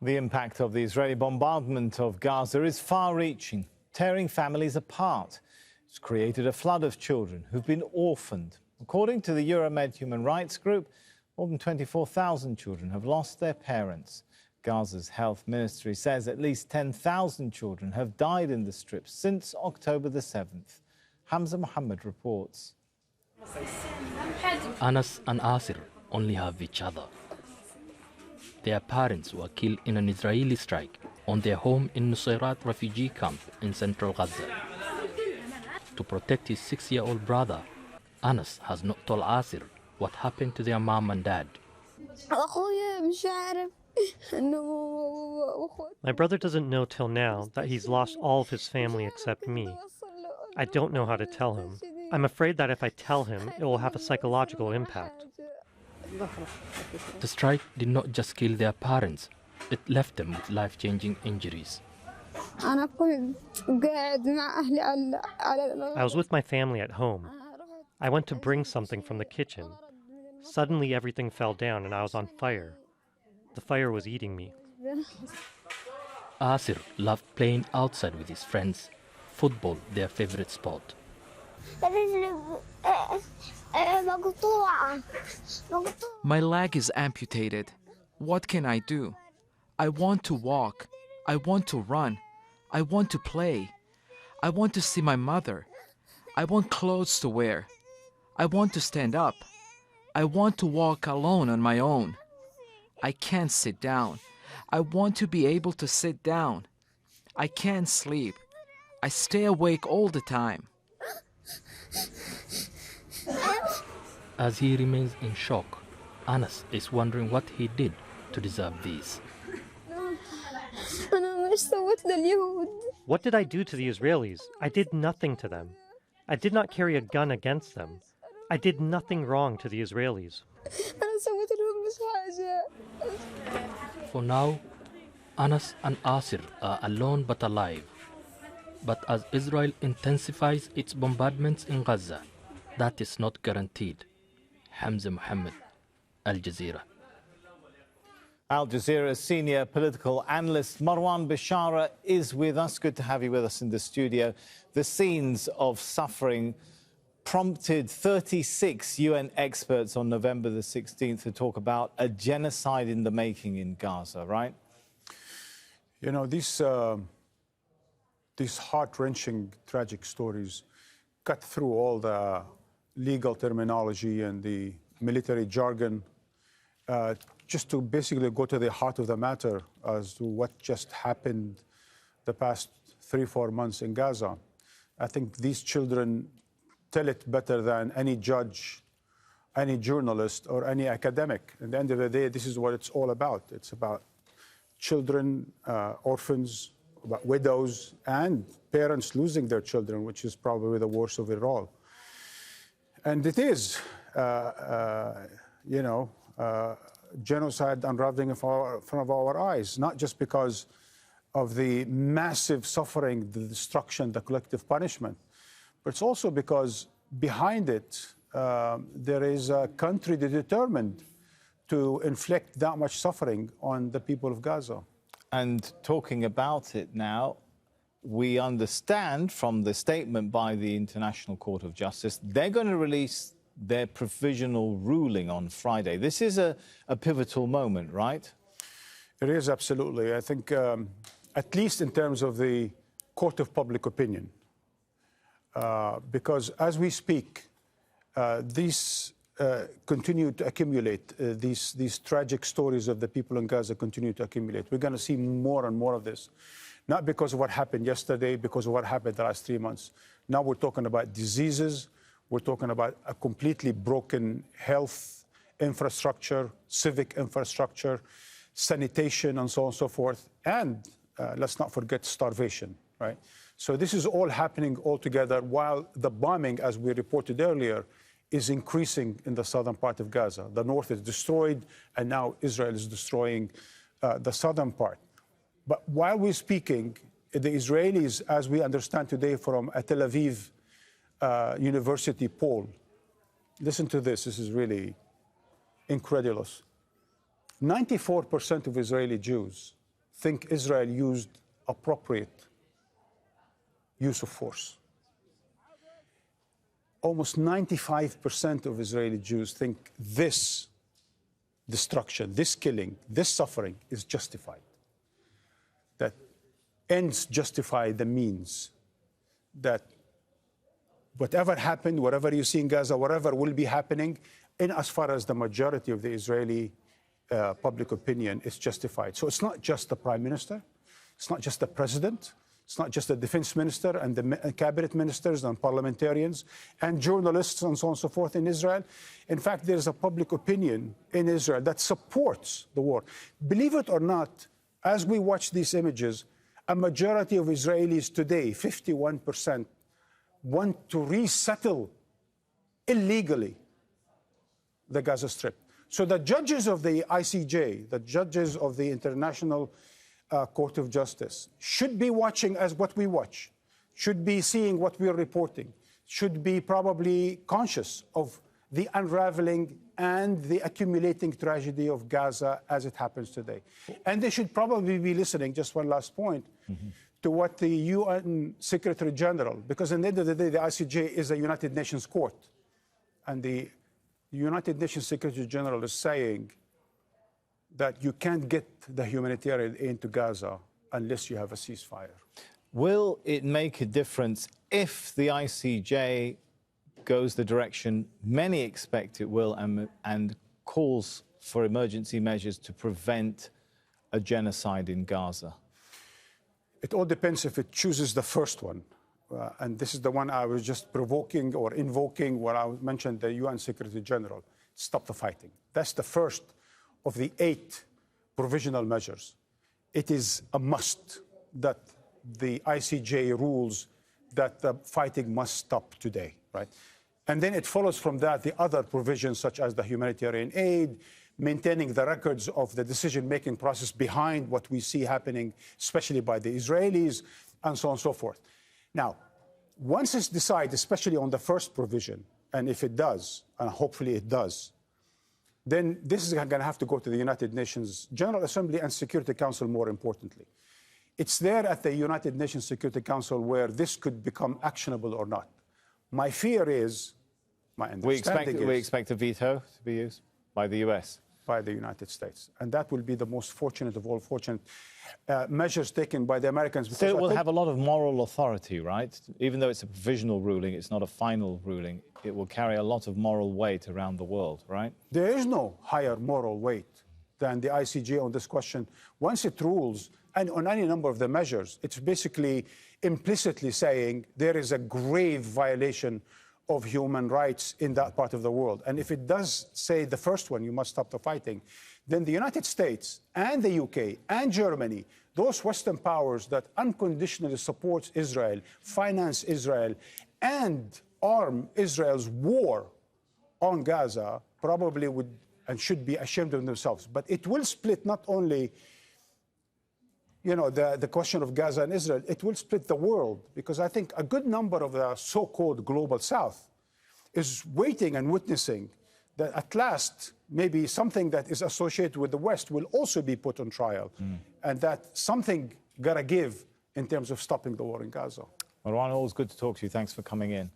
The impact of the Israeli bombardment of Gaza is far-reaching, tearing families apart. It's created a flood of children who've been orphaned. According to the Euromed human rights group, more than 24,000 children have lost their parents. Gaza's health ministry says at least 10,000 children have died in the Strip since October the 7th. Hamza Mohammed reports. Anas and Asir only have each other. Their parents were killed in an Israeli strike on their home in Nusayrat refugee camp in central Gaza. To protect his 6-year-old brother, Anas has not told Asir what happened to their mom and dad. My brother doesn't know till now that he's lost all of his family except me. I don't know how to tell him. I'm afraid that if I tell him, it will have a psychological impact. The strike did not just kill their parents, it left them with life-changing injuries. I was with my family at home. I went to bring something from the kitchen. Suddenly everything fell down and I was on fire. The fire was eating me. Asir loved playing outside with his friends, football their favorite sport. My leg is amputated. What can I do? I want to walk. I want to run. I want to play. I want to see my mother. I want clothes to wear. I want to stand up. I want to walk alone on my own. I can't sit down. I want to be able to sit down. I can't sleep. I stay awake all the time. As he remains in shock, Anas is wondering what he did to deserve this. What did I do to the Israelis? I did nothing to them. I did not carry a gun against them. I did nothing wrong to the Israelis. For now, Anas and Asir are alone but alive. But as Israel intensifies its bombardments in Gaza, that is not guaranteed. Hamza Mohammed, Al Jazeera. Al Jazeera's senior political analyst Marwan Bishara is with us. Good to have you with us in the studio. The scenes of suffering prompted 36 UN experts on November the 16th to talk about a genocide in the making in Gaza, right? You know, these heart-wrenching, tragic stories cut through all the legal terminology and the military jargon just to basically go to the heart of the matter as to what just happened the past 3-4 months in Gaza. I think these children tell it better than any judge, any journalist, or any academic. At the end of the day, this is what it's all about. It's about children, orphans, about widows, and parents losing their children, which is probably the worst of it all. And it is, genocide unraveling in front of our eyes, not just because of the massive suffering, the destruction, the collective punishment, but it's also because behind it, there is a country determined to inflict that much suffering on the people of Gaza. And talking about it now, we understand from the statement by the International Court of Justice, they're going to release their provisional ruling on Friday. This is a pivotal moment, right? It is, absolutely. I think, at least in terms of the court of public opinion, because as we speak, these continue to accumulate. These tragic stories of the people in Gaza continue to accumulate. We're going to see more and more of this, not because of what happened yesterday, because of what happened the last 3 months. Now we're talking about diseases. We're talking about a completely broken health infrastructure, civic infrastructure, sanitation, and so on and so forth. And let's not forget starvation, right? So this is all happening all together while the bombing, as we reported earlier, is increasing in the southern part of Gaza. The north is destroyed, and now Israel is destroying the southern part. But while we're speaking, the Israelis, as we understand today from a Tel Aviv University poll, listen to this, this is really incredulous. 94% of Israeli Jews think Israel used appropriate use of force. Almost 95% of Israeli Jews think this destruction, this killing, this suffering is justified. That ends justify the means. That whatever happened, whatever you see in Gaza, whatever will be happening, in as far as the majority of the Israeli public opinion is justified. So it's not just the prime minister, it's not just the president, it's not just the defense minister and the cabinet ministers and parliamentarians and journalists and so on and so forth in Israel. In fact, there's a public opinion in Israel that supports the war. Believe it or not, as we watch these images, a majority of Israelis today, 51%, want to resettle illegally the Gaza Strip. So the judges of the ICJ, the judges of the International Court of Justice, should be watching as what we watch, should be seeing what we're reporting, should be probably conscious of the unraveling and the accumulating tragedy of Gaza as it happens today. And they should probably be listening, just one last point, to what the UN Secretary General, because at the end of the day, the ICJ is a United Nations court. And the United Nations Secretary General is saying that you can't get the humanitarian aid to Gaza unless you have a ceasefire. Will it make a difference if the ICJ goes the direction many expect it will and calls for emergency measures to prevent a genocide in Gaza? It all depends if it chooses the first one. And this is the one I was just provoking or invoking when I mentioned the UN Secretary General. Stop the fighting. That's the first of the 8 provisional measures. It is a must that the ICJ rules that the fighting must stop today, right? And then it follows from that the other provisions such as the humanitarian aid, maintaining the records of the decision-making process behind what we see happening, especially by the Israelis, and so on and so forth. Now, once it's decided, especially on the first provision, and if it does, and hopefully it does, then this is going to have to go to the United Nations General Assembly and Security Council, more importantly. It's there at the United Nations Security Council where this could become actionable or not. My fear is, my understanding is... We expect a veto to be used by the US? By the United States. And that will be the most fortunate of all fortunate measures taken by the Americans. So it will have a lot of moral authority, right? Even though it's a provisional ruling, it's not a final ruling. It will carry a lot of moral weight around the world, right? There is no higher moral weight than the ICJ on this question. Once it rules, and on any number of the measures, it's basically implicitly saying there is a grave violation of human rights in that part of the world. And if it does say the first one, you must stop the fighting, then the United States and the UK and Germany, those Western powers that unconditionally support Israel, finance Israel, and arm Israel's war on Gaza, probably would and should be ashamed of themselves. But it will split not only the question of Gaza and Israel, it will split the world, because I think a good number of the so-called global South is waiting and witnessing that at last maybe something that is associated with the West will also be put on trial, and that something got to give in terms of stopping the war in Gaza. Marwan, always good to talk to you. Thanks for coming in.